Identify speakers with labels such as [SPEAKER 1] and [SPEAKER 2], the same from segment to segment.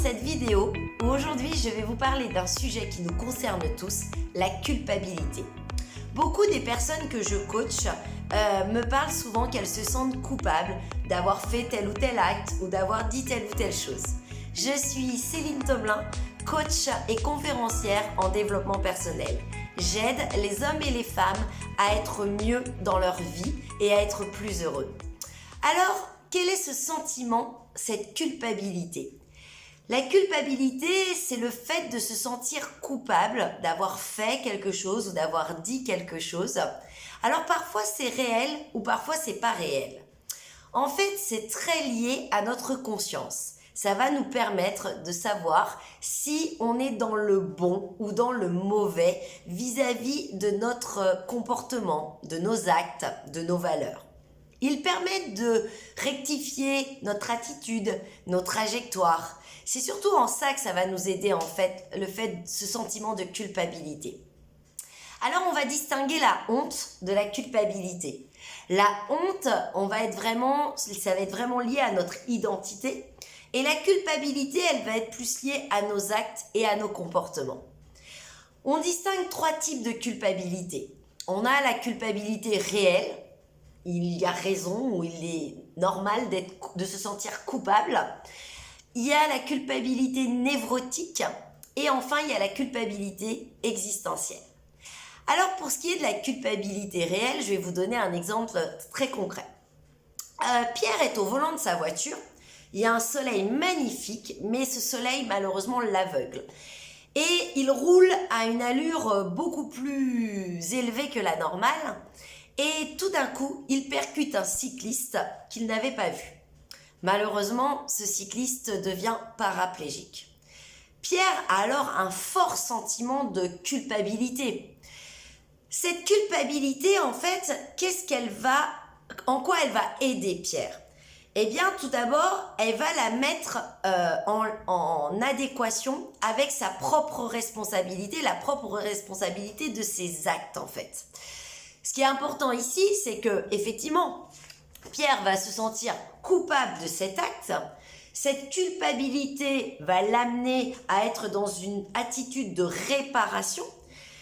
[SPEAKER 1] cette vidéo où aujourd'hui je vais vous parler d'un sujet qui nous concerne tous, la culpabilité. Beaucoup des personnes que je coach me parlent souvent qu'elles se sentent coupables d'avoir fait tel ou tel acte ou d'avoir dit telle ou telle chose. Je suis Céline Tomelin, coach et conférencière en développement personnel. J'aide les hommes et les femmes à être mieux dans leur vie et à être plus heureux. Alors, quel est ce sentiment, cette culpabilité ? La culpabilité, c'est le fait de se sentir coupable d'avoir fait quelque chose ou d'avoir dit quelque chose. Alors parfois c'est réel ou parfois c'est pas réel. En fait, c'est très lié à notre conscience. Ça va nous permettre de savoir si on est dans le bon ou dans le mauvais vis-à-vis de notre comportement, de nos actes, de nos valeurs. Ils permettent de rectifier notre attitude, nos trajectoires. C'est surtout en ça que ça va nous aider en fait, ce sentiment de culpabilité. Alors on va distinguer la honte de la culpabilité. La honte, ça va être vraiment lié à notre identité. Et la culpabilité, elle va être plus liée à nos actes et à nos comportements. On distingue 3 types de culpabilité. On a la culpabilité réelle. Il y a raison ou il est normal de se sentir coupable. Il y a la culpabilité névrotique et enfin il y a la culpabilité existentielle. Alors pour ce qui est de la culpabilité réelle, je vais vous donner un exemple très concret. Pierre est au volant de sa voiture, il y a un soleil magnifique, mais ce soleil malheureusement l'aveugle. Et il roule à une allure beaucoup plus élevée que la normale. Et tout d'un coup, il percute un cycliste qu'il n'avait pas vu. Malheureusement, ce cycliste devient paraplégique. Pierre a alors un fort sentiment de culpabilité. Cette culpabilité, en fait, en quoi elle va aider Pierre ? Eh bien, tout d'abord, elle va la mettre en adéquation avec sa propre responsabilité, la propre responsabilité de ses actes, en fait. Ce qui est important ici, c'est que effectivement, Pierre va se sentir coupable de cet acte. Cette culpabilité va l'amener à être dans une attitude de réparation.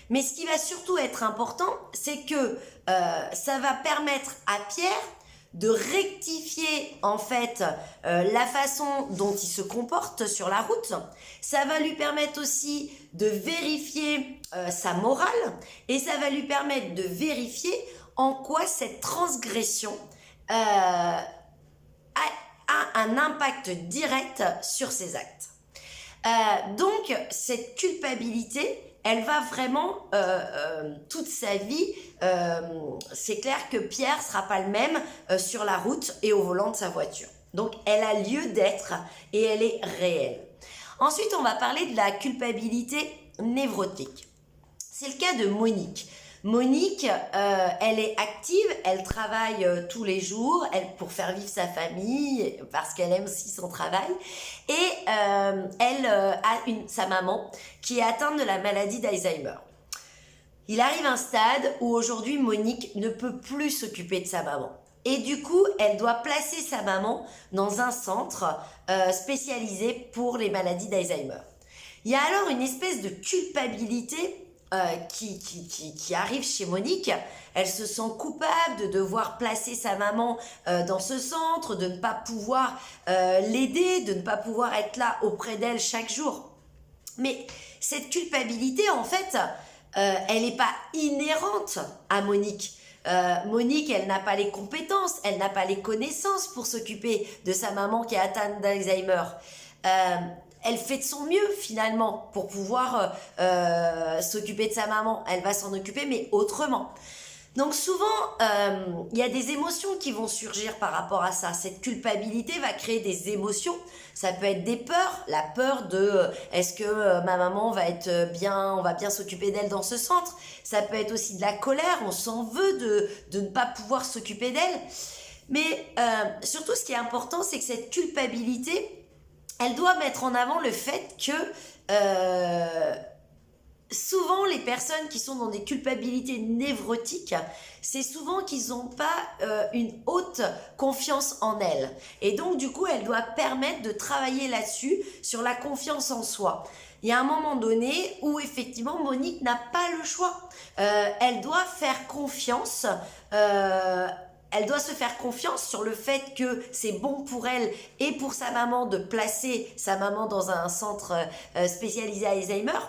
[SPEAKER 1] Mais ce qui va surtout être important, c'est que ça va permettre à Pierre de rectifier en fait la façon dont il se comporte sur la route. Ça va lui permettre aussi de vérifier sa morale et ça va lui permettre de vérifier en quoi cette transgression a un impact direct sur ses actes. Donc cette culpabilité, elle va vraiment toute sa vie, c'est clair que Pierre ne sera pas le même sur la route et au volant de sa voiture. Donc elle a lieu d'être et elle est réelle. Ensuite, on va parler de la culpabilité névrotique. C'est le cas de Monique. Monique, elle est active, elle travaille tous les jours pour faire vivre sa famille parce qu'elle aime aussi son travail et elle a sa maman qui est atteinte de la maladie d'Alzheimer. Il arrive un stade où aujourd'hui Monique ne peut plus s'occuper de sa maman et du coup elle doit placer sa maman dans un centre spécialisé pour les maladies d'Alzheimer. Il y a alors une espèce de culpabilité qui arrive chez Monique. Elle se sent coupable de devoir placer sa maman dans ce centre, de ne pas pouvoir l'aider, de ne pas pouvoir être là auprès d'elle chaque jour. Mais cette culpabilité, en fait, elle n'est pas inhérente à Monique. Monique, elle n'a pas les compétences, elle n'a pas les connaissances pour s'occuper de sa maman qui est atteinte d'Alzheimer. Elle fait de son mieux finalement pour pouvoir s'occuper de sa maman. Elle va s'en occuper mais autrement. Donc souvent, il y a des émotions qui vont surgir par rapport à ça. Cette culpabilité va créer des émotions. Ça peut être des peurs. La peur de est-ce que ma maman va être bien, on va bien s'occuper d'elle dans ce centre. Ça peut être aussi de la colère. On s'en veut de ne pas pouvoir s'occuper d'elle. Mais surtout, ce qui est important, c'est que cette culpabilité, elle doit mettre en avant le fait que souvent les personnes qui sont dans des culpabilités névrotiques, c'est souvent qu'ils n'ont pas une haute confiance en elles. Et donc du coup, elle doit permettre de travailler là-dessus, sur la confiance en soi. Il y a un moment donné où effectivement Monique n'a pas le choix. Elle doit faire confiance. Elle doit se faire confiance sur le fait que c'est bon pour elle et pour sa maman de placer sa maman dans un centre spécialisé à Alzheimer.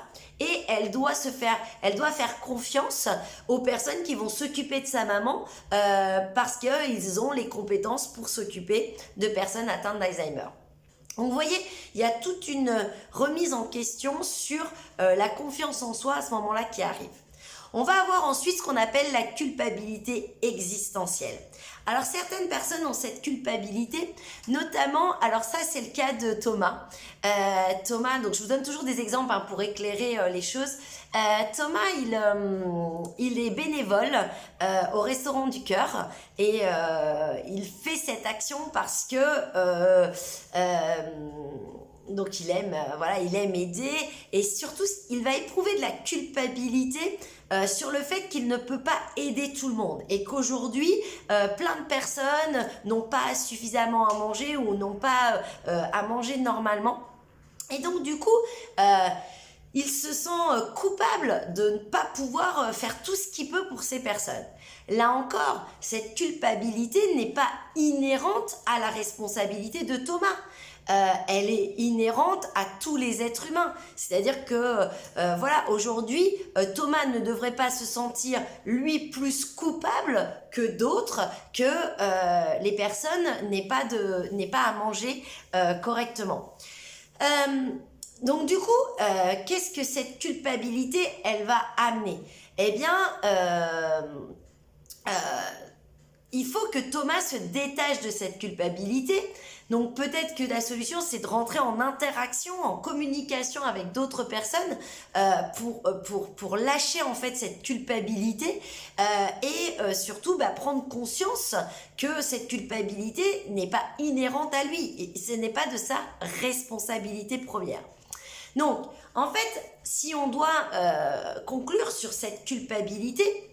[SPEAKER 1] Et elle doit faire confiance aux personnes qui vont s'occuper de sa maman parce qu'ils ont les compétences pour s'occuper de personnes atteintes d'Alzheimer. Donc vous voyez, il y a toute une remise en question sur la confiance en soi à ce moment-là qui arrive. On va avoir ensuite ce qu'on appelle la culpabilité existentielle. Alors certaines personnes ont cette culpabilité, notamment, alors ça c'est le cas de Thomas. Thomas, donc je vous donne toujours des exemples pour éclairer les choses. Thomas, il est bénévole au Restaurant du Cœur et il fait cette action parce que donc il aime, il aime aider et surtout il va éprouver de la culpabilité sur le fait qu'il ne peut pas aider tout le monde et qu'aujourd'hui plein de personnes n'ont pas suffisamment à manger ou n'ont pas à manger normalement. Et donc du coup, il se sent coupable de ne pas pouvoir faire tout ce qu'il peut pour ces personnes. Là encore, cette culpabilité n'est pas inhérente à la responsabilité de Thomas. Elle est inhérente à tous les êtres humains. C'est-à-dire que, aujourd'hui, Thomas ne devrait pas se sentir, lui, plus coupable que d'autres, que les personnes n'aient pas à manger correctement. Donc du coup, qu'est-ce que cette culpabilité, elle va amener? Eh bien, il faut que Thomas se détache de cette culpabilité. Donc peut-être que la solution, c'est de rentrer en interaction, en communication avec d'autres personnes pour lâcher en fait cette culpabilité et surtout prendre conscience que cette culpabilité n'est pas inhérente à lui et ce n'est pas de sa responsabilité première. Donc, en fait, si on doit conclure sur cette culpabilité,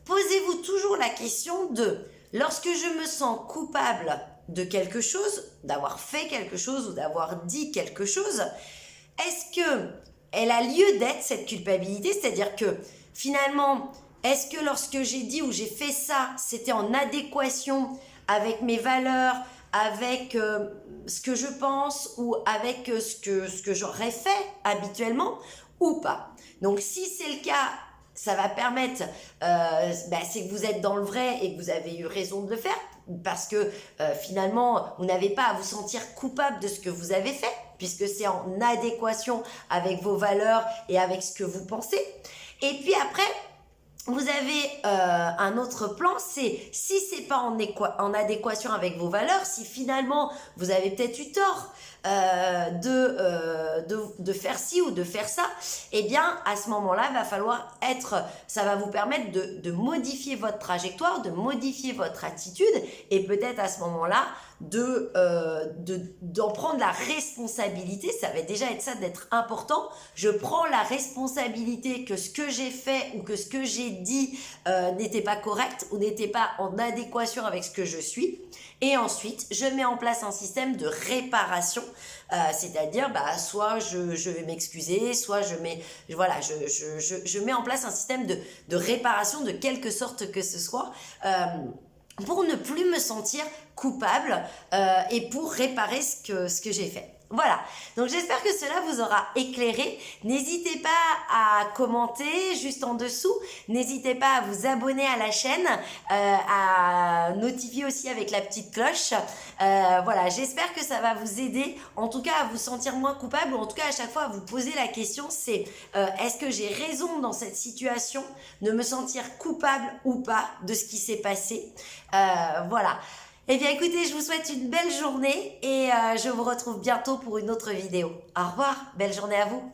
[SPEAKER 1] posez-vous toujours la question de lorsque je me sens coupable de quelque chose, d'avoir fait quelque chose ou d'avoir dit quelque chose, est-ce que elle a lieu d'être cette culpabilité? C'est-à-dire que finalement, est-ce que lorsque j'ai dit ou j'ai fait ça, c'était en adéquation avec mes valeurs, avec ce que je pense ou avec ce que j'aurais fait habituellement ou pas? Donc si c'est le cas, ça va permettre, c'est que vous êtes dans le vrai et que vous avez eu raison de le faire parce que finalement, vous n'avez pas à vous sentir coupable de ce que vous avez fait puisque c'est en adéquation avec vos valeurs et avec ce que vous pensez. Et puis après, vous avez un autre plan, c'est si c'est pas en adéquation avec vos valeurs, si finalement vous avez peut-être eu tort de faire ci ou de faire ça, eh bien à ce moment-là, il va falloir ça va vous permettre de modifier votre trajectoire, de modifier votre attitude et peut-être à ce moment-là d'en prendre la responsabilité. Ça va déjà être ça d'être important. Je prends la responsabilité que ce que j'ai fait ou que ce que j'ai dit n'était pas correct ou n'était pas en adéquation avec ce que je suis. Et ensuite, je mets en place un système de réparation, c'est-à-dire soit je vais m'excuser, soit je mets en place un système de réparation de quelque sorte que ce soit pour ne plus me sentir coupable et pour réparer ce que j'ai fait. Voilà, donc j'espère que cela vous aura éclairé. N'hésitez pas à commenter juste en dessous. N'hésitez pas à vous abonner à la chaîne, à notifier aussi avec la petite cloche. J'espère que ça va vous aider, en tout cas à vous sentir moins coupable, ou en tout cas à chaque fois à vous poser la question, c'est est-ce que j'ai raison dans cette situation de me sentir coupable ou pas de ce qui s'est passé? Eh bien écoutez, je vous souhaite une belle journée et je vous retrouve bientôt pour une autre vidéo. Au revoir, belle journée à vous.